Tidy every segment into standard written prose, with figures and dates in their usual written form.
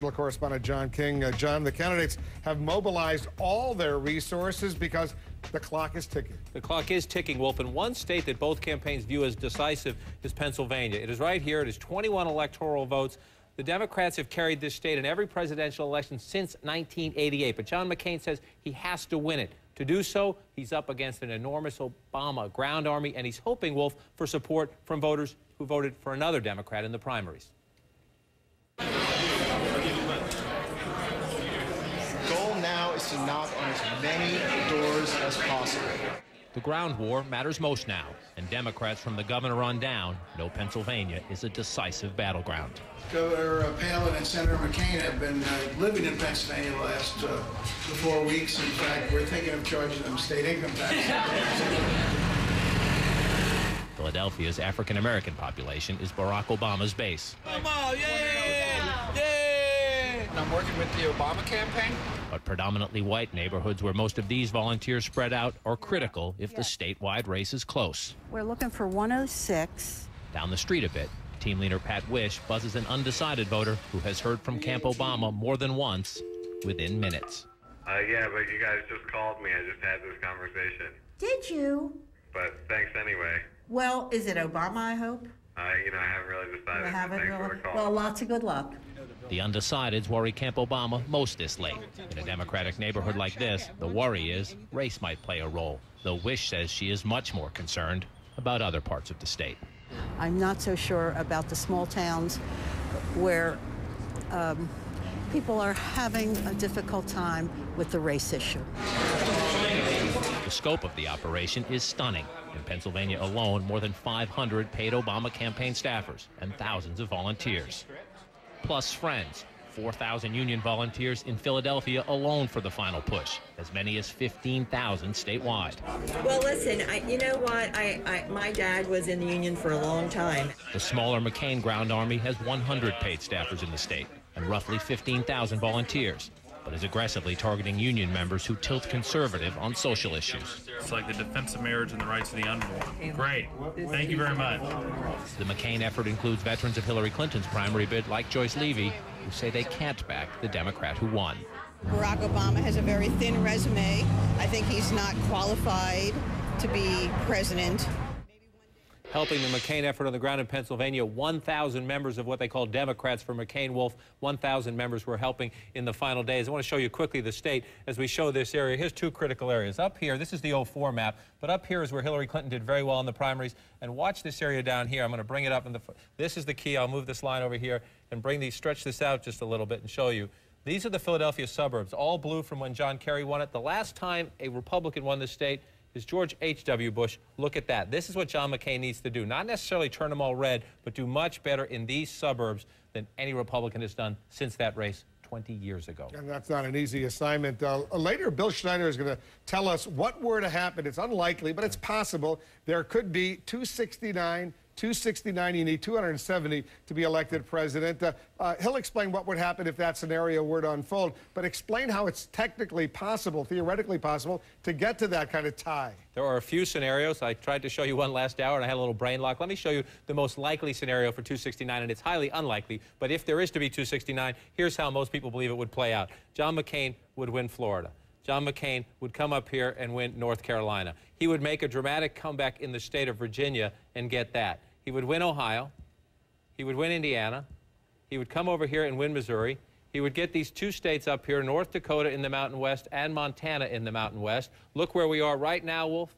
Correspondent John King. John, the candidates have mobilized all their resources because the clock is ticking. The clock is ticking, Wolf. In one state that both campaigns view as decisive is Pennsylvania. It is right here. It is 21 electoral votes. The Democrats have carried this state in every presidential election since 1988. But John McCain says he has to win it. To do so, he's up against an enormous Obama ground army, and he's hoping, Wolf, for support from voters who voted for another Democrat in the primaries. Now is to knock on as many doors as possible. The ground war matters most now, and Democrats from the governor on down know Pennsylvania is a decisive battleground. Governor Palin and Senator McCain have been living in Pennsylvania the last 4 weeks. In fact, we're thinking of charging them state income tax. Philadelphia's African-American population is Barack Obama's base. Obama, yay! Yay! I'm working with the Obama campaign. But predominantly white neighborhoods where most of these volunteers spread out are critical if the statewide race is close. We're looking for 106. Down the street a bit, team leader Pat Wish buzzes an undecided voter who has heard from Camp Obama more than once within minutes. Yeah, but you guys just called me. I just had this conversation. Did you? But thanks anyway. Well, is it Obama, I hope? I haven't really decided. You haven't Thanks really? for the call. Well, lots of good luck. The undecideds worry Camp Obama most this late. In a Democratic neighborhood like this, the worry is race might play a role, though Wish says she is much more concerned about other parts of the state. I'm not so sure about the small towns where people are having a difficult time with the race issue. The scope of the operation is stunning. In Pennsylvania alone, more than 500 paid Obama campaign staffers and thousands of volunteers. Plus friends, 4,000 union volunteers in Philadelphia alone for the final push, as many as 15,000 statewide. Well, listen, you know what? My dad was in the union for a long time. The smaller McCain ground army has 100 paid staffers in the state and roughly 15,000 volunteers, but is aggressively targeting union members who tilt conservative on social issues. It's like the defense of marriage and the rights of the unborn. Great. Thank you very much. The McCain effort includes veterans of Hillary Clinton's primary bid, like Joyce Levy, who say they can't back the Democrat who won. Barack Obama has a very thin resume. I think he's not qualified to be president. Helping the McCain effort on the ground in Pennsylvania, 1,000 members of what they call Democrats for McCain Wolf, 1,000 members were helping in the final days. I want to show you quickly the state as we show this area. Here's two critical areas. Up here, this is the 04 map, but up here is where Hillary Clinton did very well in the primaries. And watch this area down here. I'm going to bring it up. This is the key. I'll move this line over here and stretch this out just a little bit and show you. These are the Philadelphia suburbs, all blue from when John Kerry won it. The last time a Republican won this state is George H.W. Bush. Look at that. This is what John McCain needs to do. Not necessarily turn them all red, but do much better in these suburbs than any Republican has done since that race 20 years ago. And that's not an easy assignment. Later, Bill Schneider is going to tell us what were to happen. It's unlikely, but it's possible. There could be 269, you need 270 to be elected president. He'll explain what would happen if that scenario were to unfold, but explain how it's technically possible, theoretically possible, to get to that kind of tie. There are a few scenarios. I tried to show you one last hour, and I had a little brain lock. Let me show you the most likely scenario for 269, and it's highly unlikely. But if there is to be 269, here's how most people believe it would play out. John McCain would win Florida. John McCain would come up here and win North Carolina. He would make a dramatic comeback in the state of Virginia and get that. He would win Ohio. He would win Indiana. He would come over here and win Missouri. He would get these two states up here, North Dakota in the Mountain West and Montana in the Mountain West. Look where we are right now, Wolf.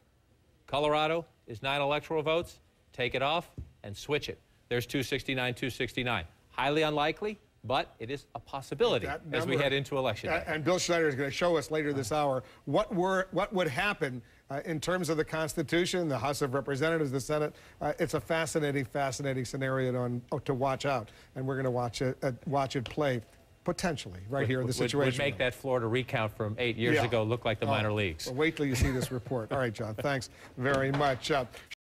Colorado is 9 electoral votes. Take it off and switch it. There's 269, 269. Highly unlikely, but it is a possibility as we head into election day. And Bill Schneider is going to show us later this hour what would happen in terms of the Constitution, the House of Representatives, the Senate. It's a fascinating scenario to watch out, and we're going to watch it play potentially right here in the situation. Would make that Florida recount from 8 years ago look like the minor leagues. Well, wait till you see this report. All right, John, thanks very much.